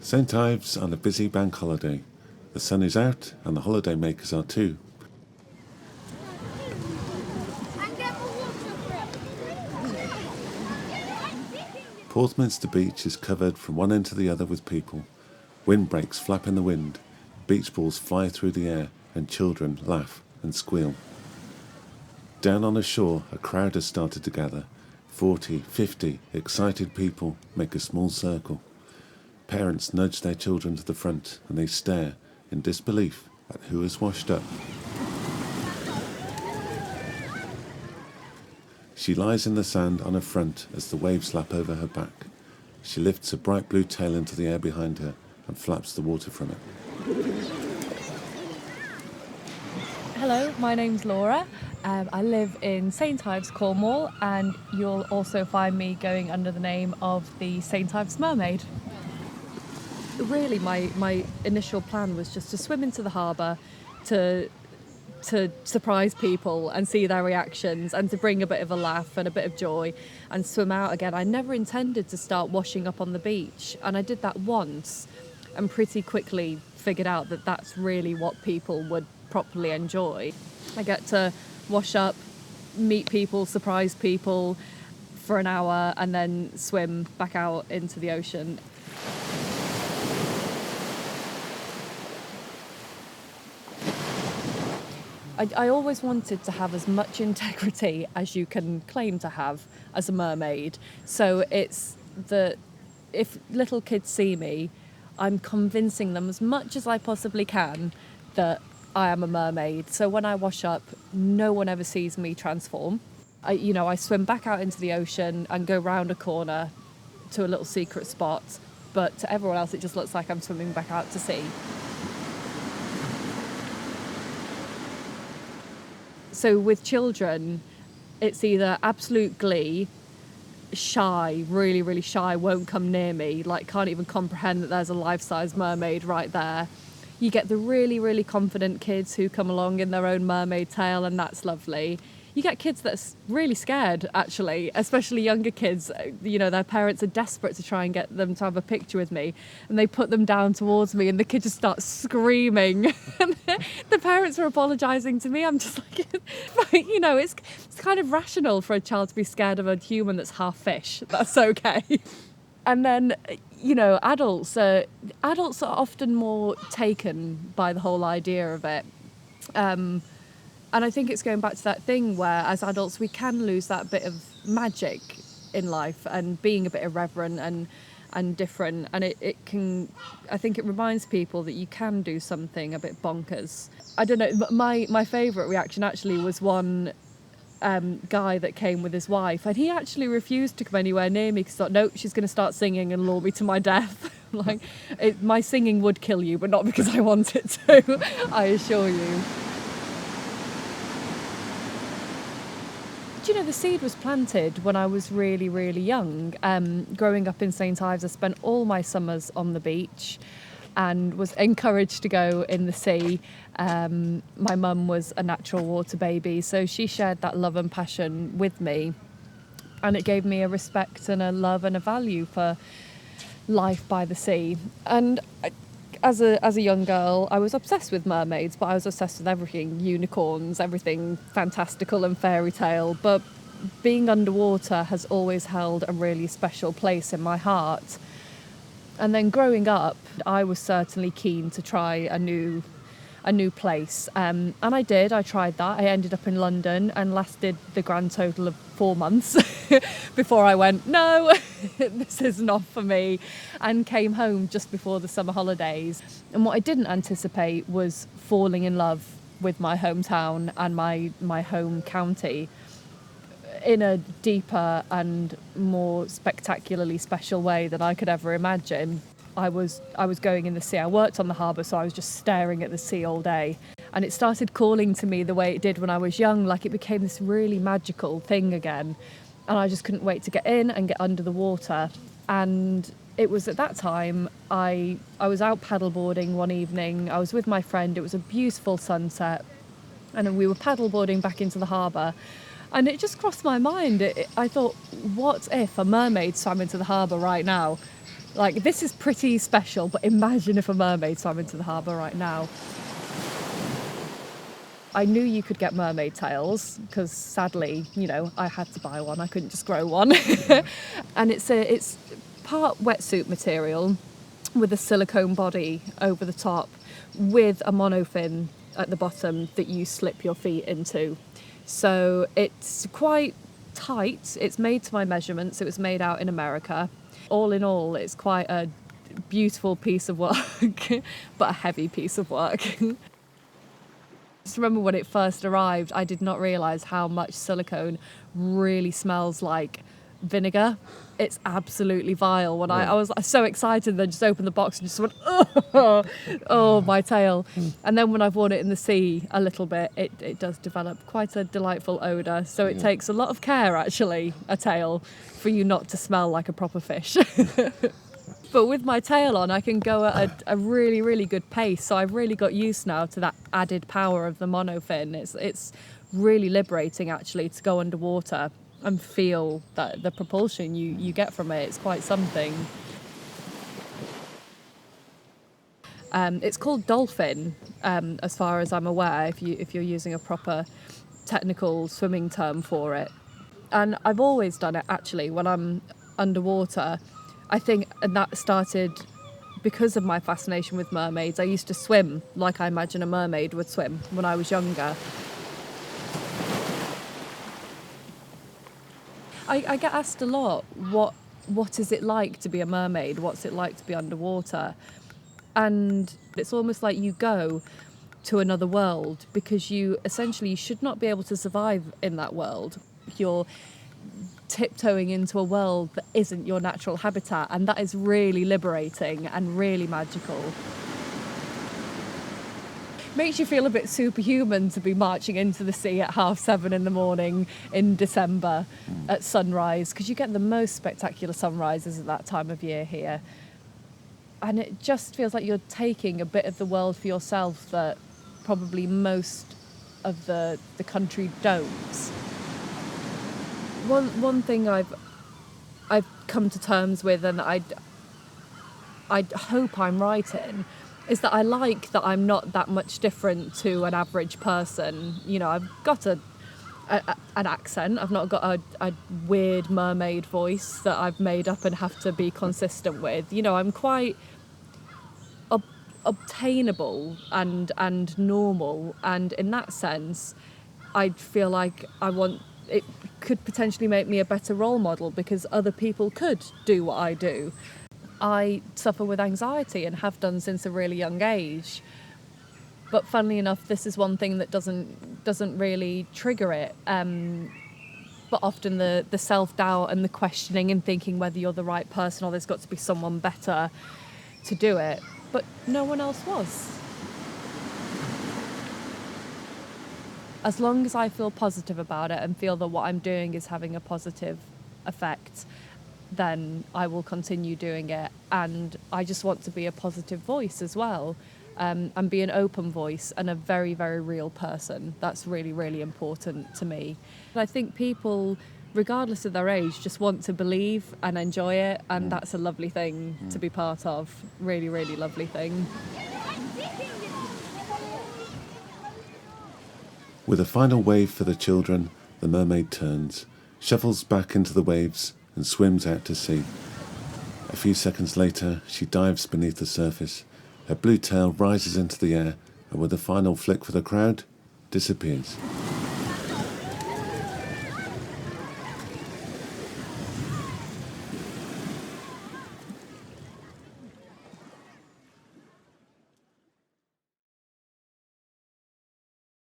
St Ives on a busy bank holiday. The sun is out and the holiday makers are too. Portminster Beach is covered from one end to the other with people. Windbreaks flap in the wind, beach balls fly through the air, and children laugh and squeal. Down on the shore, a crowd has started to gather. 40, 50 excited people make a small circle. Parents nudge their children to the front and they stare in disbelief at who has washed up. She lies in the sand on her front as the waves lap over her back. She lifts a bright blue tail into the air behind her and flaps the water from it. Hello, my name's Laura. I live in St Ives, Cornwall, and you'll also find me going under the name of the St Ives Mermaid. Really, my initial plan was just to swim into the harbour to surprise people and see their reactions and to bring a bit of a laugh and a bit of joy and swim out again. I never intended to start washing up on the beach, and I did that once and pretty quickly figured out that that's really what people would properly enjoy. I get to wash up, meet people, surprise people for an hour and then swim back out into the ocean. I always wanted to have as much integrity as you can claim to have as a mermaid. So it's that if little kids see me, I'm convincing them as much as I possibly can that I am a mermaid. So when I wash up, no one ever sees me transform. I swim back out into the ocean and go round a corner to a little secret spot. But to everyone else, it just looks like I'm swimming back out to sea. So with children, it's either absolute glee, shy, really, really shy, won't come near me, like can't even comprehend that there's a life-size mermaid right there. You get the really, really confident kids who come along in their own mermaid tail, and that's lovely. You get kids that are really scared, actually, especially younger kids. Their parents are desperate to try and get them to have a picture with me, and they put them down towards me, and the kid just starts screaming. The parents are apologising to me. I'm just like, it's kind of rational for a child to be scared of a human that's half fish. That's okay. And then, adults are often more taken by the whole idea of it. And I think it's going back to that thing where as adults we can lose that bit of magic in life and being a bit irreverent and different. And I think it reminds people that you can do something a bit bonkers. I don't know, my favourite reaction actually was one guy that came with his wife, and he actually refused to come anywhere near me because he thought, no, she's going to start singing and lure me to my death. My singing would kill you, but not because I want it to, I assure you. Do you know, the seed was planted when I was really, really young. Growing up in St Ives, I spent all my summers on the beach and was encouraged to go in the sea. My mum was a natural water baby, so she shared that love and passion with me. And it gave me a respect and a love and a value for life by the sea. And as a young girl, I was obsessed with mermaids, but I was obsessed with everything, unicorns, everything fantastical and fairy tale. But being underwater has always held a really special place in my heart. And then growing up, I was certainly keen to try a new place. And I did. I tried that. I ended up in London and lasted the grand total of 4 months before I went, no, this is not for me, and came home just before the summer holidays. And what I didn't anticipate was falling in love with my hometown and my home county in a deeper and more spectacularly special way than I could ever imagine. I was going in the sea. I worked on the harbour, so I was just staring at the sea all day. And it started calling to me the way it did when I was young, like it became this really magical thing again. And I just couldn't wait to get in and get under the water. And it was at that time, I was out paddleboarding one evening. I was with my friend. It was a beautiful sunset. And we were paddleboarding back into the harbour. And it just crossed my mind. I thought, what if a mermaid swam into the harbour right now? Like, this is pretty special, but imagine if a mermaid swam into the harbour right now. I knew you could get mermaid tails because sadly, I had to buy one. I couldn't just grow one. And it's part wetsuit material with a silicone body over the top with a monofin at the bottom that you slip your feet into. So it's quite tight. It's made to my measurements. It was made out in America. All in all, it's quite a beautiful piece of work, but a heavy piece of work. Just remember when it first arrived, I did not realise how much silicone really smells like vinegar. It's absolutely vile. When I was so excited, then just opened the box and just went, oh, my tail. And then when I've worn it in the sea a little bit, it does develop quite a delightful odour. So it takes a lot of care, actually, a tail, for you not to smell like a proper fish. But with my tail on, I can go at a really, really good pace. So I've really got used now to that added power of the monofin. It's really liberating, actually, to go underwater and feel that the propulsion you get from it. It's quite something. It's called dolphin, as far as I'm aware, if you're using a proper technical swimming term for it. And I've always done it, actually, when I'm underwater. I think, and that started because of my fascination with mermaids. I used to swim like I imagine a mermaid would swim when I was younger. I get asked a lot, what is it like to be a mermaid? What's it like to be underwater? And it's almost like you go to another world because you should not be able to survive in that world. You're tiptoeing into a world that isn't your natural habitat, and that is really liberating and really magical. Makes you feel a bit superhuman to be marching into the sea at 7:30 in the morning in December at sunrise, because you get the most spectacular sunrises at that time of year here, and it just feels like you're taking a bit of the world for yourself that probably most of the country don't. One thing I've come to terms with, and I hope I'm right in, is that I like that I'm not that much different to an average person. I've got an accent. I've not got a weird mermaid voice that I've made up and have to be consistent with. I'm quite obtainable and normal, and in that sense, I feel like it could potentially make me a better role model because other people could do what I do. I suffer with anxiety and have done since a really young age. But funnily enough, this is one thing that doesn't really trigger it. But often the self-doubt and the questioning and thinking whether you're the right person or there's got to be someone better to do it. But no one else was. As long as I feel positive about it and feel that what I'm doing is having a positive effect, then I will continue doing it. And I just want to be a positive voice as well, and be an open voice and a very, very real person. That's really, really important to me. And I think people, regardless of their age, just want to believe and enjoy it, and that's a lovely thing to be part of. Really, really lovely thing. With a final wave for the children, the mermaid turns, shuffles back into the waves and swims out to sea. A few seconds later, she dives beneath the surface. Her blue tail rises into the air and with a final flick for the crowd, disappears.